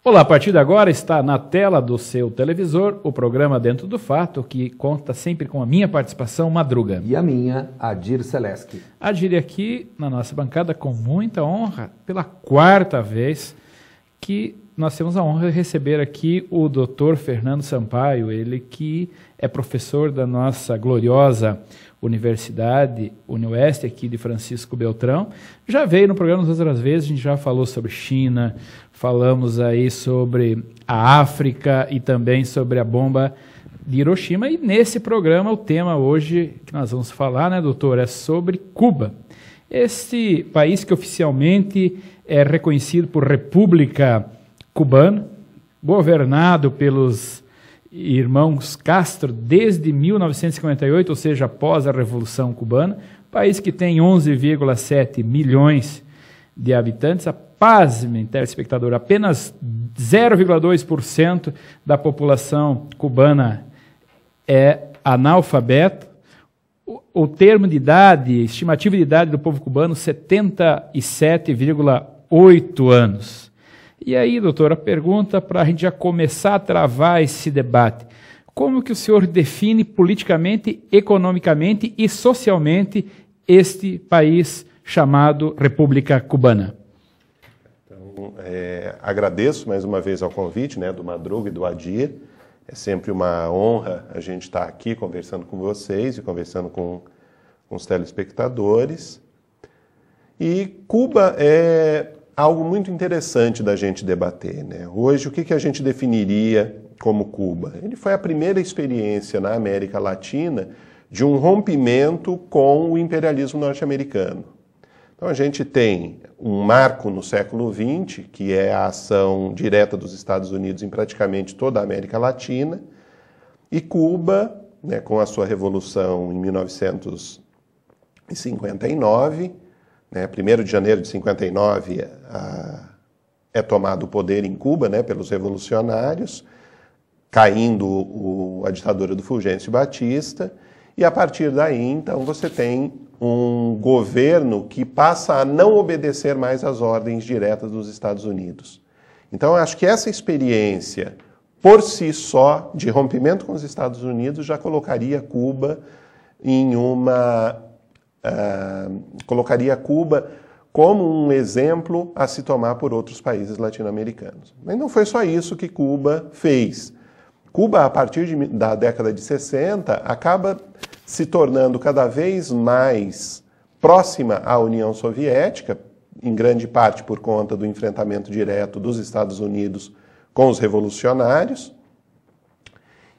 Olá, a partir de agora está na tela do seu televisor o programa Dentro do Fato, que conta sempre com a minha participação, Madruga. E a minha, Adir Seleski. Adir aqui na nossa bancada com muita honra, pela quarta vez que nós temos a honra de receber aqui o Dr. Fernando Sampaio, ele que é professor da nossa gloriosa Universidade Unioeste aqui de Francisco Beltrão. Já veio no programa outras vezes, a gente já falou sobre China, falamos aí sobre a África e também sobre a bomba de Hiroshima. E nesse programa o tema hoje que nós vamos falar, né, doutor, é sobre Cuba. Este país que oficialmente é reconhecido por República Cubana, governado pelos irmãos Castro desde 1958, ou seja, após a Revolução Cubana, país que tem 11,7 milhões de habitantes. Pasmem, telespectador, apenas 0,2% da população cubana é analfabeto. O termo de idade, estimativa de idade do povo cubano, 77,8 anos. E aí, doutora, a pergunta para a gente já começar a travar esse debate. Como que o senhor define politicamente, economicamente e socialmente este país chamado República Cubana? Então, agradeço mais uma vez ao convite, né, do Madruga e do Adir. É sempre uma honra a gente estar aqui conversando com vocês e conversando com os telespectadores. E Cuba é algo muito interessante da gente debater, né? Hoje, o que a gente definiria como Cuba? Ele foi a primeira experiência na América Latina de um rompimento com o imperialismo norte-americano. Então, a gente tem um marco no século XX, que é a ação direta dos Estados Unidos em praticamente toda a América Latina, e Cuba, né, com a sua revolução em 1959, né, 1º de janeiro de 59 é tomado o poder em Cuba, né, pelos revolucionários, caindo a ditadura do Fulgêncio Batista, e a partir daí, então, você tem um governo que passa a não obedecer mais às ordens diretas dos Estados Unidos. Então, eu acho que essa experiência, por si só, de rompimento com os Estados Unidos, já colocaria Cuba como um exemplo a se tomar por outros países latino-americanos. Mas não foi só isso que Cuba fez. Cuba, a partir da década de 60, acaba se tornando cada vez mais próxima à União Soviética, em grande parte por conta do enfrentamento direto dos Estados Unidos com os revolucionários.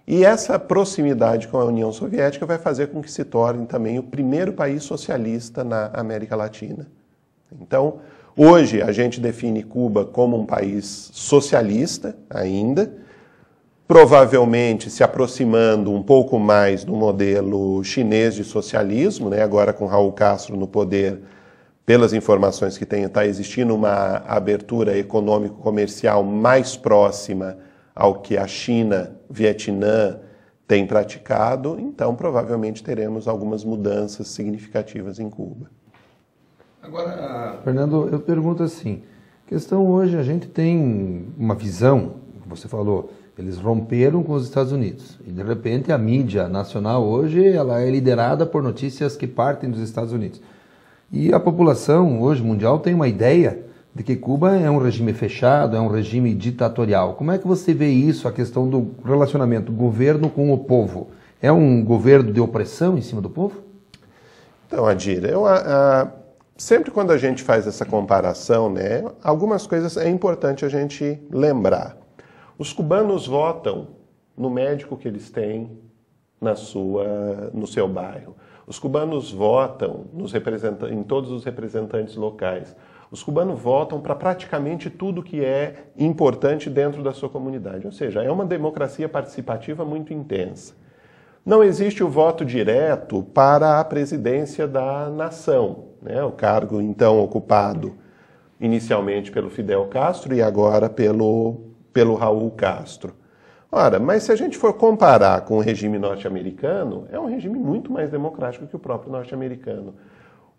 E essa proximidade com a União Soviética vai fazer com que se torne também o primeiro país socialista na América Latina. Então, hoje a gente define Cuba como um país socialista ainda, provavelmente se aproximando um pouco mais do modelo chinês de socialismo, né? Agora com Raul Castro no poder, pelas informações que tem, está existindo uma abertura econômico-comercial mais próxima ao que a China, Vietnã tem praticado, então provavelmente teremos algumas mudanças significativas em Cuba. Agora, Fernando, eu pergunto assim, questão hoje a gente tem uma visão, você falou, eles romperam com os Estados Unidos e de repente a mídia nacional hoje ela é liderada por notícias que partem dos Estados Unidos. E a população hoje mundial tem uma ideia de que Cuba é um regime fechado, é um regime ditatorial. Como é que você vê isso, a questão do relacionamento do governo com o povo? É um governo de opressão em cima do povo? Então, Adir, sempre quando a gente faz essa comparação, né, algumas coisas é importante a gente lembrar. Os cubanos votam no médico que eles têm no seu bairro. Os cubanos votam em todos os representantes locais. Os cubanos votam para praticamente tudo que é importante dentro da sua comunidade. Ou seja, é uma democracia participativa muito intensa. Não existe o voto direto para a presidência da nação, né? O cargo, então, ocupado inicialmente pelo Fidel Castro e agora pelo Raul Castro. Ora, mas se a gente for comparar com o regime norte-americano, é um regime muito mais democrático que o próprio norte-americano.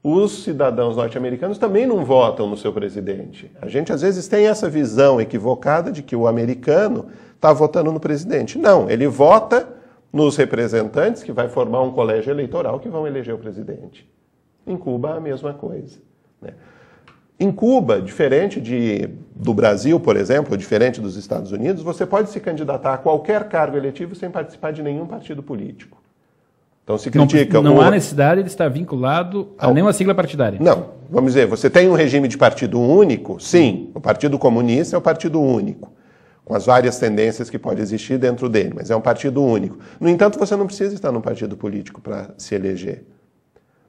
os cidadãos norte-americanos também não votam no seu presidente. A gente às vezes tem essa visão equivocada de que o americano está votando no presidente. Não, ele vota nos representantes que vai formar um colégio eleitoral que vão eleger o presidente. Em Cuba, a mesma coisa, né? Em Cuba, diferente do Brasil, por exemplo, ou diferente dos Estados Unidos, você pode se candidatar a qualquer cargo eletivo sem participar de nenhum partido político. Então se critica... Não há necessidade de estar vinculado a nenhuma sigla partidária. Não. Vamos dizer, você tem um regime de partido único? Sim. O Partido Comunista é o partido único, com as várias tendências que podem existir dentro dele, mas é um partido único. No entanto, você não precisa estar num partido político para se eleger.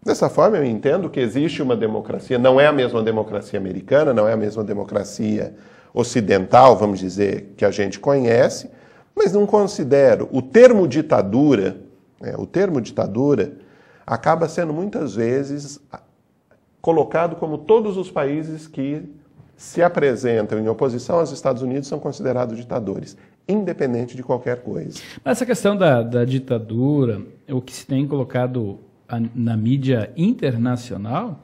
Dessa forma, eu entendo que existe uma democracia, não é a mesma democracia americana, não é a mesma democracia ocidental, vamos dizer, que a gente conhece, mas não considero o termo ditadura, o termo ditadura acaba sendo muitas vezes colocado como todos os países que se apresentam em oposição aos Estados Unidos são considerados ditadores, independente de qualquer coisa. Mas essa questão da ditadura, o que se tem colocado na mídia internacional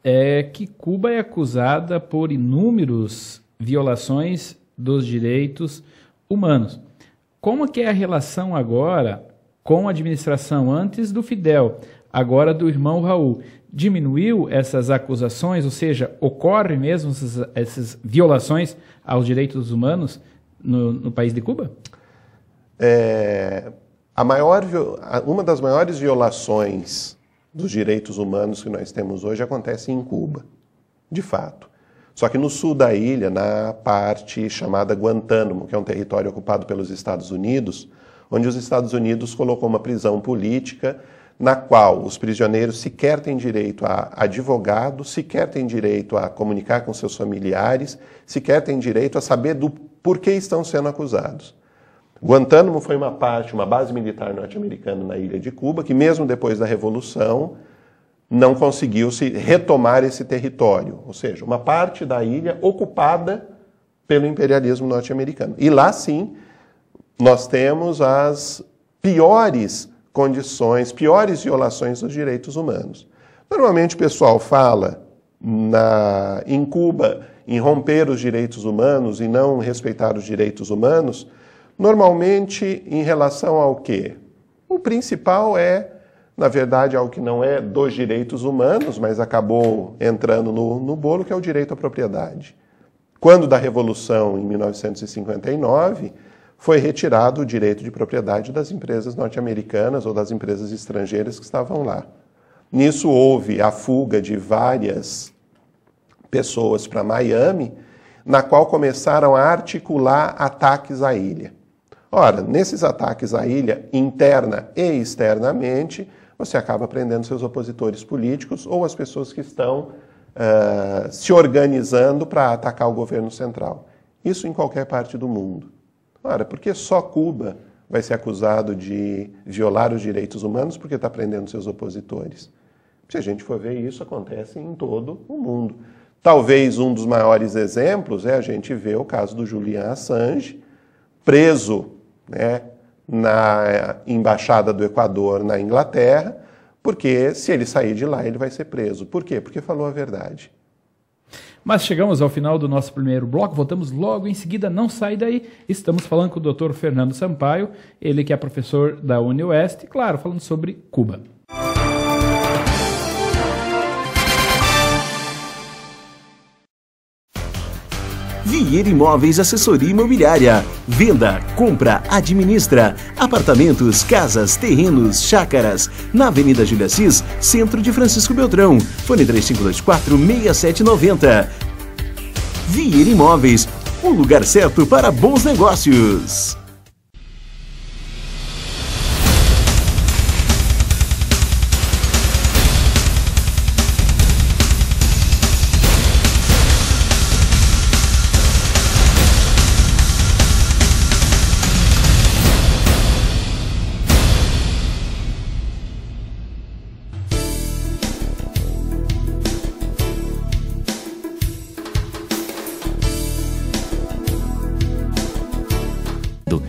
é que Cuba é acusada por inúmeras violações dos direitos humanos. Como que é a relação agora com a administração antes do Fidel, agora do irmão Raul? Diminuiu essas acusações, ou seja, ocorrem mesmo essas violações aos direitos humanos no país de Cuba? Uma das maiores violações dos direitos humanos que nós temos hoje acontece em Cuba, de fato. Só que no sul da ilha, na parte chamada Guantánamo, que é um território ocupado pelos Estados Unidos, onde os Estados Unidos colocou uma prisão política na qual os prisioneiros sequer têm direito a advogado, sequer têm direito a comunicar com seus familiares, sequer têm direito a saber do porquê estão sendo acusados. Guantánamo foi uma base militar norte-americana na ilha de Cuba, que mesmo depois da Revolução não conseguiu se retomar esse território, ou seja, uma parte da ilha ocupada pelo imperialismo norte-americano. E lá sim, nós temos as piores condições, piores violações dos direitos humanos. Normalmente o pessoal fala em Cuba em romper os direitos humanos e não respeitar os direitos humanos, normalmente em relação ao quê? O principal é, na verdade, algo que não é dos direitos humanos, mas acabou entrando no bolo, que é o direito à propriedade. Quando da Revolução, em 1959, foi retirado o direito de propriedade das empresas norte-americanas ou das empresas estrangeiras que estavam lá. Nisso houve a fuga de várias pessoas para Miami, na qual começaram a articular ataques à ilha. Ora, nesses ataques à ilha, interna e externamente, você acaba prendendo seus opositores políticos ou as pessoas que estão se organizando para atacar o governo central. Isso em qualquer parte do mundo. Ora, por que só Cuba vai ser acusado de violar os direitos humanos porque está prendendo seus opositores? Se a gente for ver, isso acontece em todo o mundo. Talvez um dos maiores exemplos é a gente ver o caso do Julian Assange, preso, né, na Embaixada do Equador na Inglaterra, porque se ele sair de lá, ele vai ser preso. Por quê? Porque falou a verdade. Mas chegamos ao final do nosso primeiro bloco, voltamos logo em seguida, não sai daí. Estamos falando com o Dr. Fernando Sampaio, ele que é professor da UniOeste, claro, falando sobre Cuba. Vieira Imóveis Assessoria Imobiliária. Venda, compra, administra. Apartamentos, casas, terrenos, chácaras. Na Avenida Júlia Assis, centro de Francisco Beltrão. Fone 3524-6790. Vieira Imóveis, o lugar certo para bons negócios.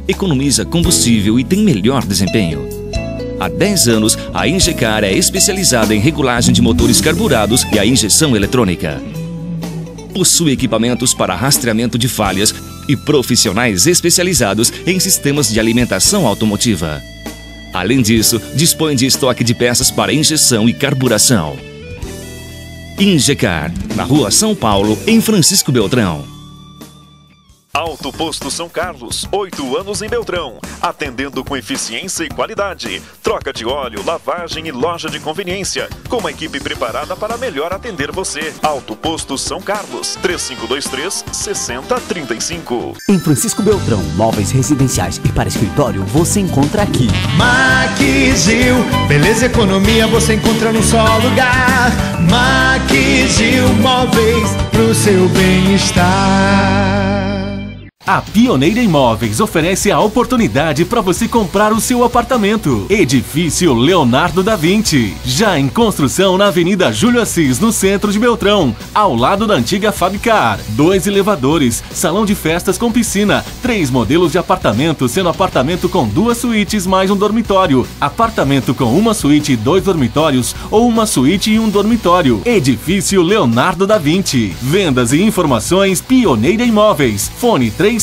Economiza combustível e tem melhor desempenho. Há 10 anos, a Ingecar é especializada em regulagem de motores carburados e a injeção eletrônica. Possui equipamentos para rastreamento de falhas e profissionais especializados em sistemas de alimentação automotiva. Além disso, dispõe de estoque de peças para injeção e carburação. Ingecar, na Rua São Paulo, em Francisco Beltrão. Auto Posto São Carlos, 8 anos em Beltrão, atendendo com eficiência e qualidade. Troca de óleo, lavagem e loja de conveniência, com uma equipe preparada para melhor atender você. Auto Posto São Carlos, 3523-6035. Em Francisco Beltrão, móveis residenciais e para escritório, você encontra aqui. Maquigil, beleza e economia você encontra num só lugar. Maquigil, móveis pro seu bem-estar. A Pioneira Imóveis oferece a oportunidade para você comprar o seu apartamento. Edifício Leonardo da Vinci, já em construção na Avenida Júlio Assis, no centro de Beltrão, ao lado da antiga Fabicar. 2 elevadores, salão de festas com piscina, 3 modelos de apartamento, sendo apartamento com 2 suítes mais um dormitório, apartamento com 1 suíte e 2 dormitórios ou 1 suíte e 1 dormitório. Edifício Leonardo da Vinci. Vendas e informações Pioneira Imóveis. Fone 3524-1910.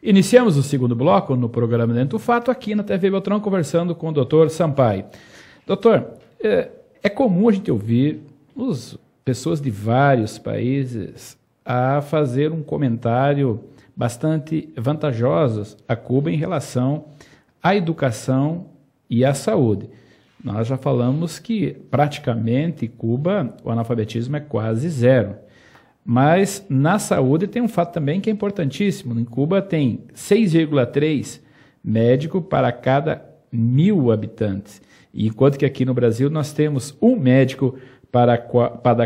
Iniciamos o segundo bloco no programa Dentro do Fato, aqui na TV Beltrão, conversando com o Dr. Sampaio. Doutor, é comum a gente ouvir pessoas de vários países a fazer um comentário bastante vantajoso a Cuba em relação à educação e à saúde. Nós já falamos que praticamente Cuba, o analfabetismo é quase zero. Mas na saúde tem um fato também que é importantíssimo. Em Cuba tem 6,3 médico para cada 1.000 habitantes. Enquanto que aqui no Brasil nós temos 1 médico para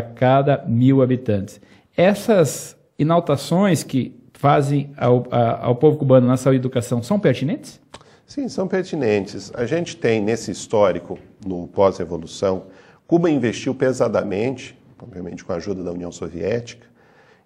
cada 1.000 habitantes. Essas inaltações que fazem ao povo cubano na saúde e educação são pertinentes? Sim, são pertinentes. A gente tem nesse histórico, no pós-revolução, Cuba investiu pesadamente, obviamente com a ajuda da União Soviética,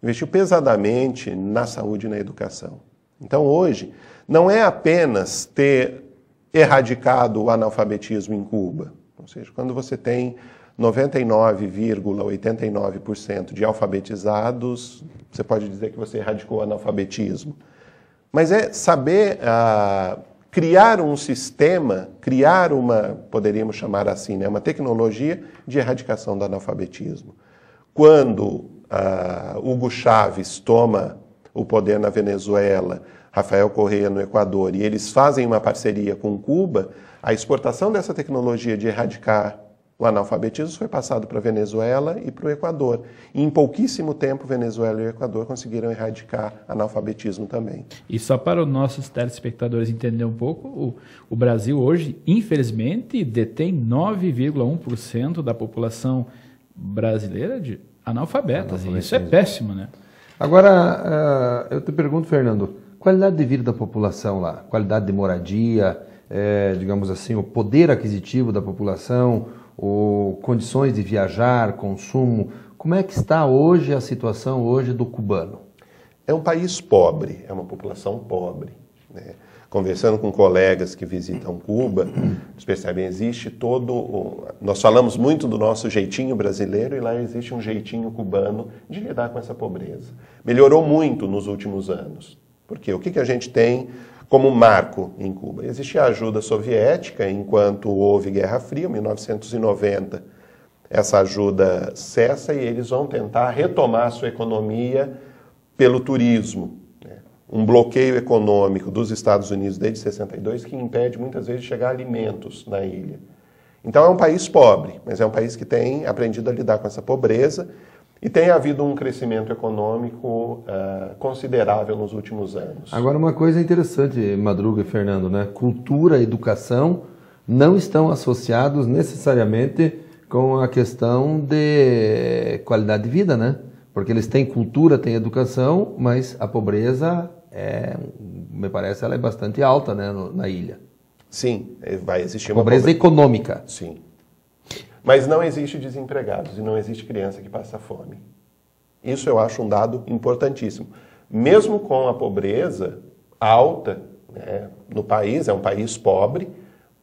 investiu pesadamente na saúde e na educação. Então hoje, não é apenas ter erradicado o analfabetismo em Cuba, ou seja, quando você tem 99,89% de alfabetizados, você pode dizer que você erradicou o analfabetismo. Mas é saber criar um sistema, criar poderíamos chamar assim, né, uma tecnologia de erradicação do analfabetismo. Quando Hugo Chávez toma o poder na Venezuela, Rafael Correa no Equador, e eles fazem uma parceria com Cuba, a exportação dessa tecnologia de erradicar o analfabetismo foi passado para a Venezuela e para o Equador. E em pouquíssimo tempo, Venezuela e o Equador conseguiram erradicar analfabetismo também. E só para os nossos telespectadores entenderem um pouco, o Brasil hoje, infelizmente, detém 9,1% da população brasileira de analfabetas. E isso é péssimo, né? Agora, eu te pergunto, Fernando, qualidade de vida da população lá, qualidade de moradia, digamos assim, o poder aquisitivo da população, ou condições de viajar, consumo, como é que está hoje a situação hoje do cubano? É um país pobre, é uma população pobre, né? Conversando com colegas que visitam Cuba, vocês percebem, existe nós falamos muito do nosso jeitinho brasileiro e lá existe um jeitinho cubano de lidar com essa pobreza. Melhorou muito nos últimos anos. Porque o que a gente tem como marco em Cuba? Existe a ajuda soviética enquanto houve Guerra Fria, 1990. Essa ajuda cessa e eles vão tentar retomar a sua economia pelo turismo. Um bloqueio econômico dos Estados Unidos desde 62 que impede muitas vezes de chegar alimentos na ilha. Então é um país pobre, mas é um país que tem aprendido a lidar com essa pobreza e tem havido um crescimento econômico considerável nos últimos anos. Agora, uma coisa interessante, Madruga e Fernando, né? Cultura e educação não estão associados necessariamente com a questão de qualidade de vida, né? Porque eles têm cultura, têm educação, mas a pobreza, me parece, ela é bastante alta, né, na ilha. Sim, vai existir uma pobreza econômica. Sim. Mas não existe desempregados e não existe criança que passa fome. Isso eu acho um dado importantíssimo. Mesmo com a pobreza alta, né, no país, é um país pobre,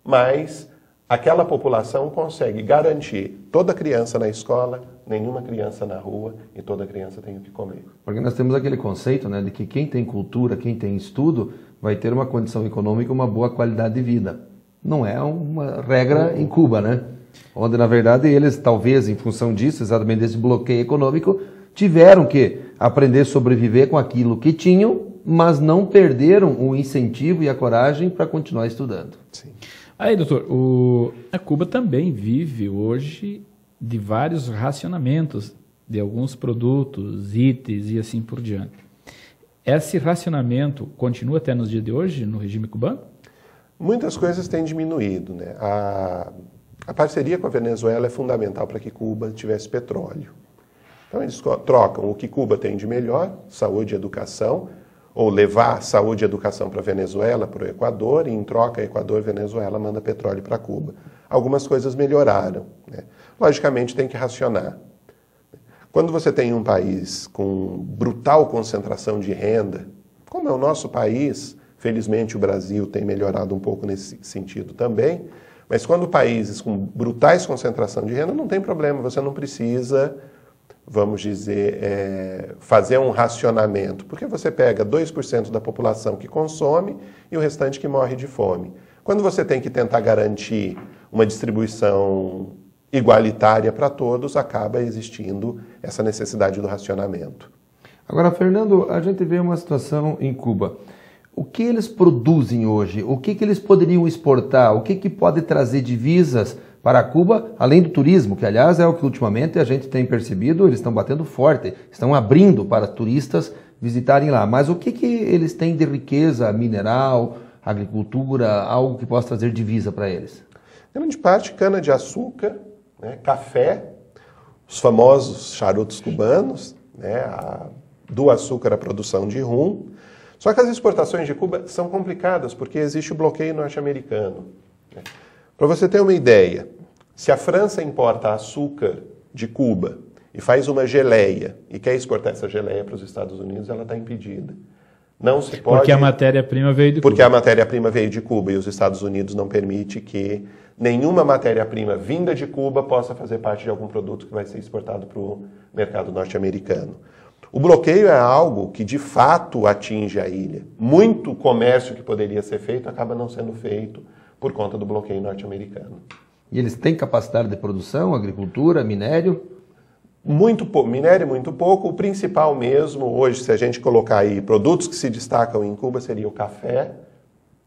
mas aquela população consegue garantir toda criança na escola, nenhuma criança na rua e toda criança tem o que comer. Porque nós temos aquele conceito, né, de que quem tem cultura, quem tem estudo, vai ter uma condição econômica, uma boa qualidade de vida. Não é uma regra em Cuba, né? Onde, na verdade, eles, talvez, em função disso, exatamente desse bloqueio econômico, tiveram que aprender a sobreviver com aquilo que tinham, mas não perderam o incentivo e a coragem para continuar estudando. Sim. Aí, doutor, a Cuba também vive hoje de vários racionamentos de alguns produtos, itens e assim por diante. Esse racionamento continua até nos dias de hoje no regime cubano? Muitas coisas têm diminuído, né? A parceria com a Venezuela é fundamental para que Cuba tivesse petróleo. Então eles trocam o que Cuba tem de melhor, saúde e educação, ou levar saúde e educação para a Venezuela, para o Equador, e em troca, Equador e Venezuela manda petróleo para Cuba. Algumas coisas melhoraram, né? Logicamente tem que racionar. Quando você tem um país com brutal concentração de renda, como é o nosso país, felizmente o Brasil tem melhorado um pouco nesse sentido também, mas quando países com brutais concentração de renda, não tem problema, você não precisa, vamos dizer, fazer um racionamento, porque você pega 2% da população que consome e o restante que morre de fome. Quando você tem que tentar garantir uma distribuição igualitária para todos, acaba existindo essa necessidade do racionamento. Agora, Fernando, a gente vê uma situação em Cuba. O que eles produzem hoje? O que eles poderiam exportar? O que pode trazer divisas para Cuba, além do turismo, que, aliás, é o que ultimamente a gente tem percebido, eles estão batendo forte, estão abrindo para turistas visitarem lá. Mas o que eles têm de riqueza mineral, agricultura, algo que possa trazer divisa para eles? Grande parte, cana-de-açúcar, né, café, os famosos charutos cubanos, né, do açúcar a produção de rum. Só que as exportações de Cuba são complicadas porque existe o bloqueio norte-americano. Para você ter uma ideia, se a França importa açúcar de Cuba e faz uma geleia e quer exportar essa geleia para os Estados Unidos, ela está impedida. Não se pode... Porque a matéria-prima veio de Cuba. Porque a matéria-prima veio de Cuba e os Estados Unidos não permitem que nenhuma matéria-prima vinda de Cuba possa fazer parte de algum produto que vai ser exportado para o mercado norte-americano. O bloqueio é algo que de fato atinge a ilha. Muito comércio que poderia ser feito acaba não sendo feito por conta do bloqueio norte-americano. E eles têm capacidade de produção, agricultura, minério? Muito pouco, minério muito pouco. O principal mesmo, hoje, se a gente colocar aí produtos que se destacam em Cuba, seria o café,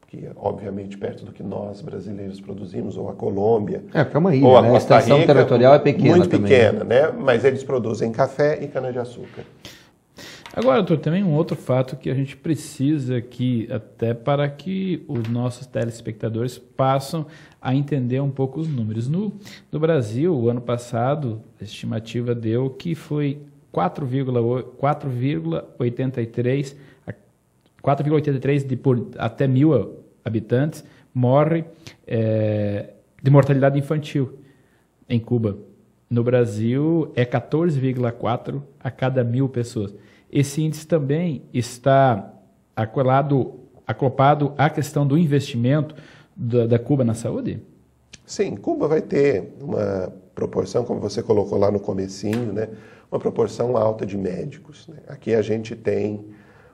que é obviamente perto do que nós brasileiros produzimos, ou a Colômbia, porque é uma ilha, ou a né? Costa A extensão Rica, territorial é pequena muito também. pequena, né? Mas eles produzem café e cana-de-açúcar. Agora, doutor, também um outro fato que a gente precisa aqui, até para que os nossos telespectadores passem a entender um pouco os números. No Brasil, o ano passado, a estimativa deu que foi 4,83 por até 1.000 habitantes morre de mortalidade infantil em Cuba. No Brasil, é 14,4 a cada 1.000 pessoas. Esse índice também está acoplado à questão do investimento da Cuba na saúde? Sim, Cuba vai ter uma proporção, como você colocou lá no comecinho, né, uma proporção alta de médicos, né? Aqui a gente tem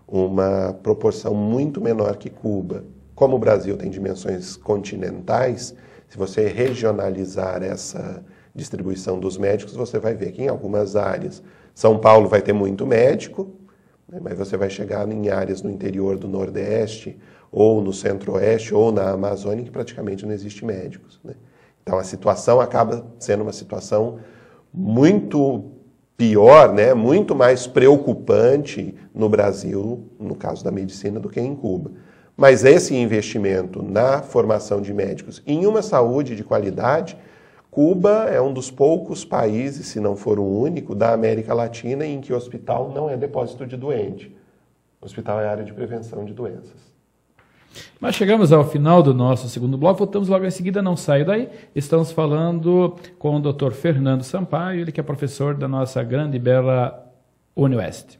uma proporção muito menor que Cuba. Como o Brasil tem dimensões continentais, se você regionalizar essa distribuição dos médicos, você vai ver que em algumas áreas São Paulo vai ter muito médico, né, mas você vai chegar em áreas no interior do Nordeste, ou no Centro-Oeste, ou na Amazônia, que praticamente não existe médicos, né? Então a situação acaba sendo uma situação muito pior, né, muito mais preocupante no Brasil, no caso da medicina, do que em Cuba. Mas esse investimento na formação de médicos em uma saúde de qualidade, Cuba é um dos poucos países, se não for o único, da América Latina em que o hospital não é depósito de doente. O hospital é área de prevenção de doenças. Mas chegamos ao final do nosso segundo bloco, voltamos logo em seguida, não saia daí. Estamos falando com o Dr. Fernando Sampaio, ele que é professor da nossa grande e bela UniOeste.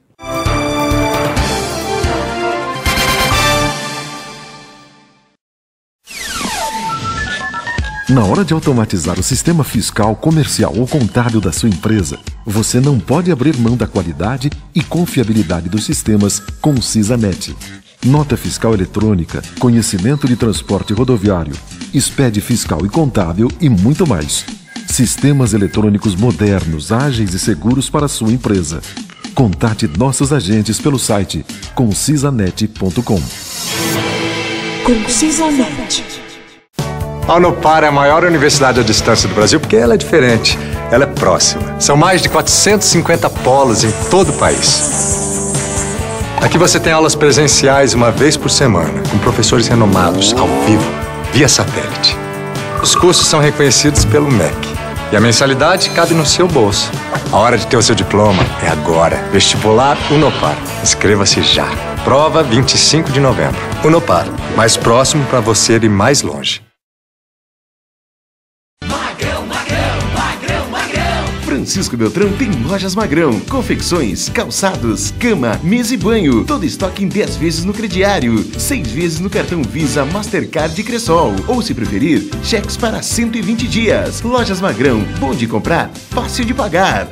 Na hora de automatizar o sistema fiscal, comercial ou contábil da sua empresa, você não pode abrir mão da qualidade e confiabilidade dos sistemas com o CISAnet. Nota fiscal eletrônica, conhecimento de transporte rodoviário, SPED fiscal e contábil e muito mais. Sistemas eletrônicos modernos, ágeis e seguros para a sua empresa. Contate nossos agentes pelo site concisanet.com. CISAnet. A Unopar é a maior universidade à distância do Brasil porque ela é diferente, ela é próxima. São mais de 450 polos em todo o país. Aqui você tem aulas presenciais uma vez por semana, com professores renomados, ao vivo, via satélite. Os cursos são reconhecidos pelo MEC e a mensalidade cabe no seu bolso. A hora de ter o seu diploma é agora. Vestibular Unopar. Inscreva-se já. Prova 25 de novembro. Unopar, mais próximo para você ir mais longe. Francisco Beltrão tem Lojas Magrão, confecções, calçados, cama, mesa e banho. Todo estoque em 10 vezes no crediário, 6 vezes no cartão Visa, Mastercard e Cressol. Ou, se preferir, cheques para 120 dias. Lojas Magrão, bom de comprar, fácil de pagar.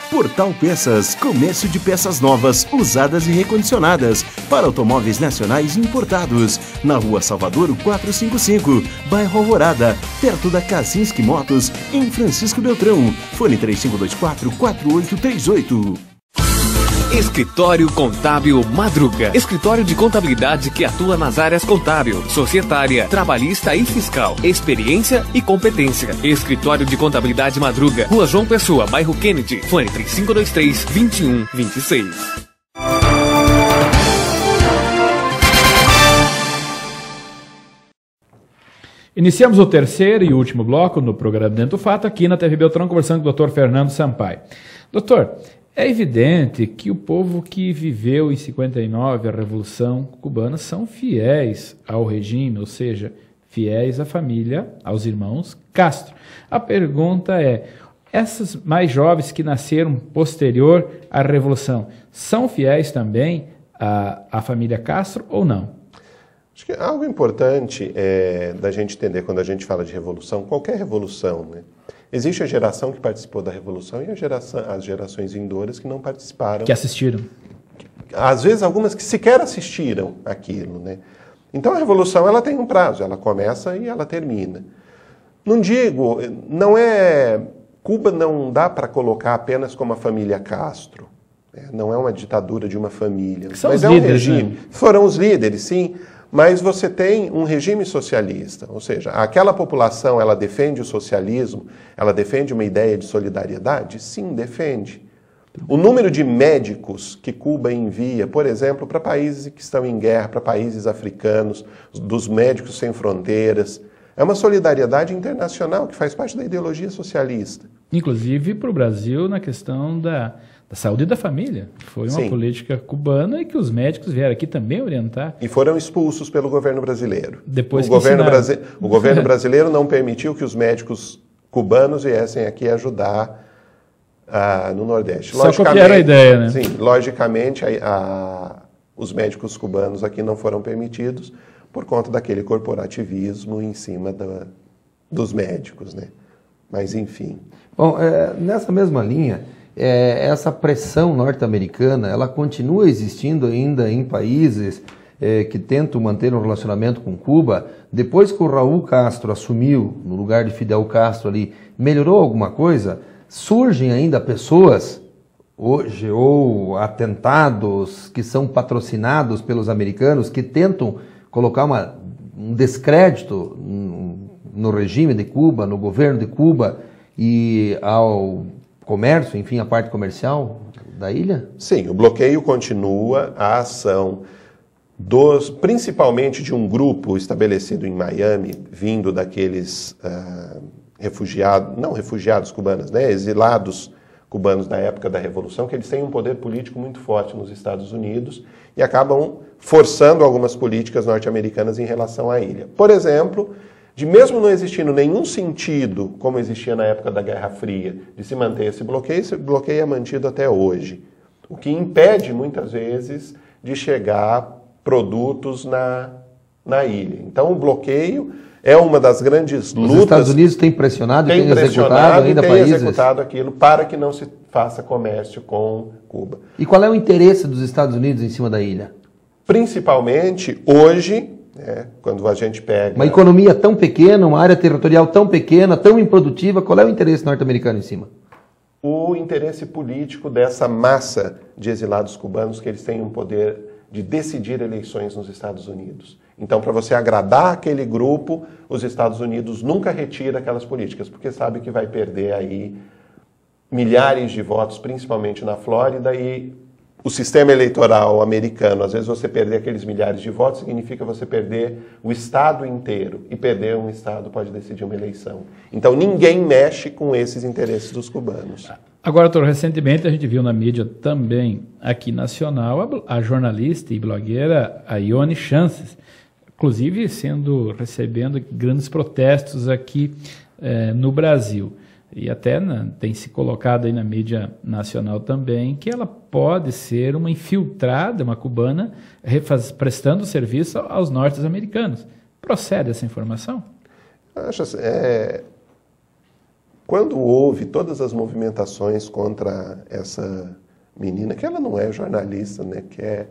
Portal Peças, comércio de peças novas, usadas e recondicionadas para automóveis nacionais e importados. Na Rua Salvador 455, bairro Alvorada, perto da Kazinski Motos, em Francisco Beltrão. Fone 3524-4838. Escritório Contábil Madruga. Escritório de contabilidade que atua nas áreas contábil, societária, trabalhista e fiscal. Experiência e competência. Escritório de Contabilidade Madruga. Rua João Pessoa, bairro Kennedy. Fone 3523-2126. Iniciamos o terceiro e último bloco no programa Dentro do Fato, aqui na TV Beltrão, conversando com o Dr. Fernando Sampaio. Doutor, é evidente que o povo que viveu em 59 a Revolução Cubana são fiéis ao regime, ou seja, fiéis à família, aos irmãos Castro. A pergunta é, essas mais jovens que nasceram posterior à Revolução, são fiéis também à família Castro ou não? Acho que algo importante da gente entender quando a gente fala de revolução, qualquer revolução, né? Existe a geração que participou da Revolução e as gerações vindouras que não participaram. Que assistiram. Às vezes, algumas que sequer assistiram aquilo, né? Então, a Revolução ela tem um prazo, ela começa e ela termina. Não digo, Cuba não dá para colocar apenas como a família Castro. Não é uma ditadura de uma família. São mas os líderes, um regime. Né? Foram os líderes, sim. Mas você tem um regime socialista, ou seja, aquela população, ela defende o socialismo, ela defende uma ideia de solidariedade? Sim, defende. O número de médicos que Cuba envia, por exemplo, para países que estão em guerra, para países africanos, dos Médicos Sem Fronteiras, é uma solidariedade internacional que faz parte da ideologia socialista. Inclusive para o Brasil na questão da saúde da família. Foi uma política cubana e que os médicos vieram aqui também orientar. E foram expulsos pelo governo brasileiro. Depois o governo brasileiro não permitiu que os médicos cubanos viessem aqui ajudar no Nordeste. Só copiaram a ideia, né? Sim, logicamente os médicos cubanos aqui não foram permitidos por conta daquele corporativismo em cima dos médicos, né? Mas enfim. Bom, nessa mesma linha, essa pressão norte-americana, ela continua existindo ainda em países que tentam manter um relacionamento com Cuba. Depois que o Raul Castro assumiu no lugar de Fidel Castro ali, melhorou alguma coisa? Surgem ainda pessoas hoje ou atentados que são patrocinados pelos americanos que tentam colocar um descrédito no regime de Cuba, no governo de Cuba e ao comércio, enfim, a parte comercial da ilha? Sim, o bloqueio continua, a ação principalmente de um grupo estabelecido em Miami, vindo daqueles refugiados cubanos, né, exilados cubanos da época da Revolução, que eles têm um poder político muito forte nos Estados Unidos e acabam forçando algumas políticas norte-americanas em relação à ilha. Por exemplo, mesmo não existindo nenhum sentido, como existia na época da Guerra Fria, de se manter esse bloqueio é mantido até hoje. o que impede muitas vezes de chegar produtos na ilha. Então o bloqueio é uma das grandes lutas. Os Estados Unidos têm pressionado e têm executado ainda países? Executado aquilo para que não se faça comércio com Cuba. E qual é o interesse dos Estados Unidos em cima da ilha? Principalmente hoje, quando a gente pega... Uma economia tão pequena, uma área territorial tão pequena, tão improdutiva, qual é o interesse norte-americano em cima? O interesse político dessa massa de exilados cubanos, que eles têm um poder de decidir eleições nos Estados Unidos. Então, para você agradar aquele grupo, os Estados Unidos nunca retira aquelas políticas, porque sabe que vai perder aí milhares de votos, principalmente na Flórida, e o sistema eleitoral americano, às vezes você perder aqueles milhares de votos, significa você perder o estado inteiro, e perder um estado pode decidir uma eleição. Então, ninguém mexe com esses interesses dos cubanos. Agora, doutor, recentemente a gente viu na mídia também, aqui nacional, a jornalista e blogueira Ione Chances, inclusive recebendo grandes protestos aqui no Brasil. E até tem se colocado aí na mídia nacional também que ela pode ser uma infiltrada, uma cubana, prestando serviço aos norte-americanos. Procede essa informação? Acho assim, quando houve todas as movimentações contra essa menina, que ela não é jornalista, né, que é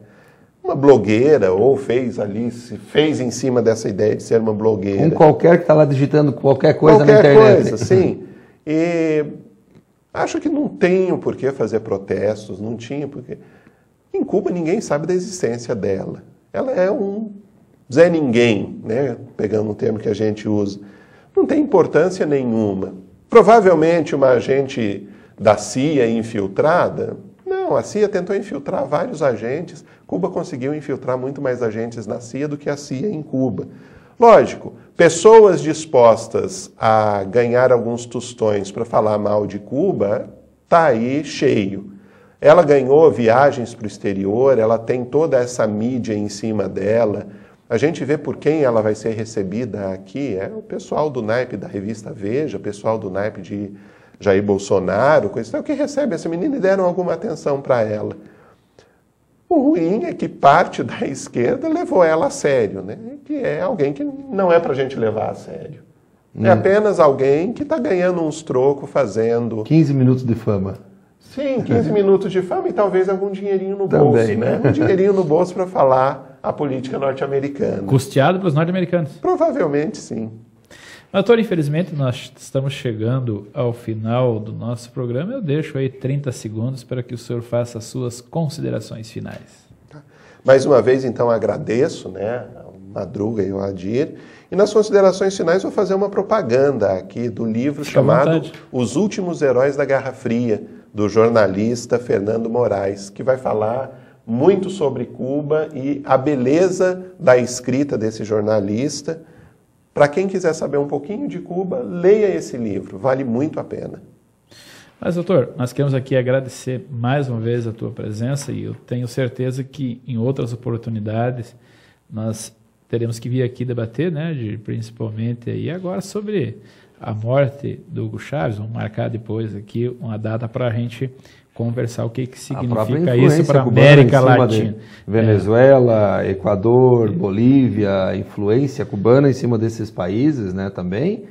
uma blogueira, ou se fez em cima dessa ideia de ser uma blogueira. Um qualquer que está lá digitando qualquer coisa na internet. Qualquer coisa, sim. E acho que não tem por que fazer protestos, não tinha porque... Em Cuba ninguém sabe da existência dela. Ela é um Zé Ninguém, né, pegando um termo que a gente usa. Não tem importância nenhuma. Provavelmente uma agente da CIA infiltrada... Não, a CIA tentou infiltrar vários agentes. Cuba conseguiu infiltrar muito mais agentes na CIA do que a CIA em Cuba. Lógico, pessoas dispostas a ganhar alguns tostões para falar mal de Cuba, está aí cheio. Ela ganhou viagens para o exterior, ela tem toda essa mídia em cima dela. A gente vê por quem ela vai ser recebida aqui, é o pessoal do naipe da revista Veja, o pessoal do naipe de Jair Bolsonaro, coisa tal, que recebe essa menina e deram alguma atenção para ela. O ruim é que parte da esquerda levou ela a sério, né? Que é alguém que não é para a gente levar a sério. É apenas alguém que está ganhando uns trocos fazendo... 15 minutos de fama. Sim, 15 minutos de fama e talvez algum dinheirinho no bolso. Também, né? Um dinheirinho no bolso para falar a política norte-americana. Custeado pelos norte-americanos. Provavelmente sim. Doutor, infelizmente nós estamos chegando ao final do nosso programa. Eu deixo aí 30 segundos para que o senhor faça as suas considerações finais. Mais uma vez, então, agradeço, né, ao Madruga e ao Adir. E nas considerações finais vou fazer uma propaganda aqui do livro chamado Os Últimos Heróis da Guerra Fria, do jornalista Fernando Moraes, que vai falar muito sobre Cuba e a beleza da escrita desse jornalista. Para quem quiser saber um pouquinho de Cuba, leia esse livro, vale muito a pena. Mas, doutor, nós queremos aqui agradecer mais uma vez a tua presença e eu tenho certeza que em outras oportunidades nós teremos que vir aqui debater, né, principalmente aí agora sobre a morte do Hugo Chávez. Vamos marcar depois aqui uma data para a gente conversar o que significa isso para a América Latina. Venezuela, Equador, Bolívia, influência cubana em cima desses países, né, também.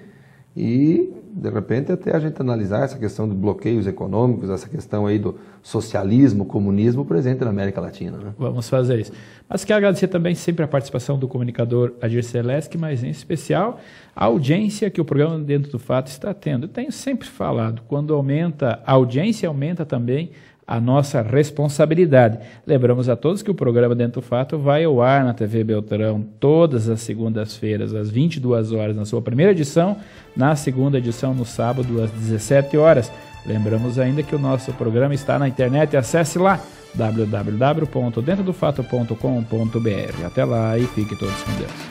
E, de repente, até a gente analisar essa questão de bloqueios econômicos, essa questão aí do socialismo, comunismo presente na América Latina, né? Vamos fazer isso. Mas quero agradecer também sempre a participação do comunicador Adir Seleski, mas em especial a audiência que o programa Dentro do Fato está tendo. Eu tenho sempre falado, quando aumenta a audiência, aumenta também a nossa responsabilidade. Lembramos a todos que o programa Dentro do Fato vai ao ar na TV Beltrão todas as segundas-feiras, às 22 horas, na sua primeira edição, na segunda edição, no sábado, às 17 horas. Lembramos ainda que o nosso programa está na internet, acesse lá, www.dentrodofato.com.br. Até lá e fiquem todos com Deus.